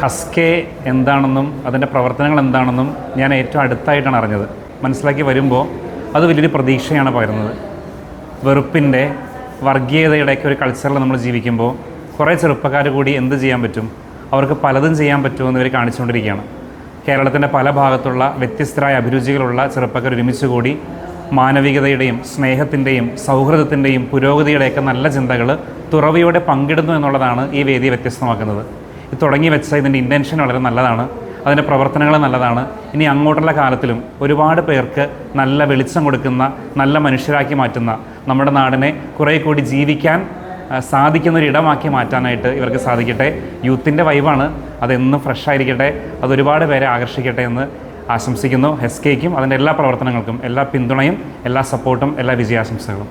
ഹസ്കെ എന്താണെന്നും അതിൻ്റെ പ്രവർത്തനങ്ങൾ എന്താണെന്നും ഞാൻ ഏറ്റവും അടുത്തായിട്ടാണ് അറിഞ്ഞത്. മനസ്സിലാക്കി വരുമ്പോൾ അത് വലിയൊരു പ്രതീക്ഷയാണ് പകരുന്നത്. വെറുപ്പിൻ്റെ, വർഗീയതയുടെയൊക്കെ ഒരു കൾച്ചറിൽ നമ്മൾ ജീവിക്കുമ്പോൾ കുറേ ചെറുപ്പക്കാർ കൂടി എന്ത് ചെയ്യാൻ പറ്റും, അവർക്ക് പലതും ചെയ്യാൻ പറ്റുമെന്ന് ഇവർ കാണിച്ചുകൊണ്ടിരിക്കുകയാണ്. കേരളത്തിൻ്റെ പല ഭാഗത്തുള്ള വ്യത്യസ്തരായ അഭിരുചികളുള്ള ചെറുപ്പക്കാർ ഒരുമിച്ച് കൂടി മാനവികതയുടെയും സ്നേഹത്തിൻ്റെയും സൗഹൃദത്തിൻ്റെയും പുരോഗതിയുടെയൊക്കെ നല്ല ചിന്തകൾ തുറവിയോടെ പങ്കിടുന്നു എന്നുള്ളതാണ് ഈ വേദിയെ വ്യത്യസ്തമാക്കുന്നത്. ഇത് തുടങ്ങി വെച്ച ഇതിൻ്റെ ഇൻറ്റൻഷൻ വളരെ നല്ലതാണ്, അതിൻ്റെ പ്രവർത്തനങ്ങൾ നല്ലതാണ്. ഇനി അങ്ങോട്ടുള്ള കാലത്തിലും ഒരുപാട് പേർക്ക് നല്ല വെളിച്ചം കൊടുക്കുന്ന, നല്ല മനുഷ്യരാക്കി മാറ്റുന്ന, നമ്മുടെ നാടിനെ കുറേ കൂടി ജീവിക്കാൻ സാധിക്കുന്നൊരിടമാക്കി മാറ്റാനായിട്ട് ഇവർക്ക് സാധിക്കട്ടെ. യൂത്തിൻ്റെ വൈബാണ്, അതെന്നും ഫ്രഷായിരിക്കട്ടെ, അതൊരുപാട് പേരെ ആകർഷിക്കട്ടെ എന്ന് ആശംസിക്കുന്നു. ഹെസ്കേക്കും അതിൻ്റെ എല്ലാ പ്രവർത്തനങ്ങൾക്കും എല്ലാ പിന്തുണയും, എല്ലാ സപ്പോർട്ടും, എല്ലാ വിജയാശംസകളും.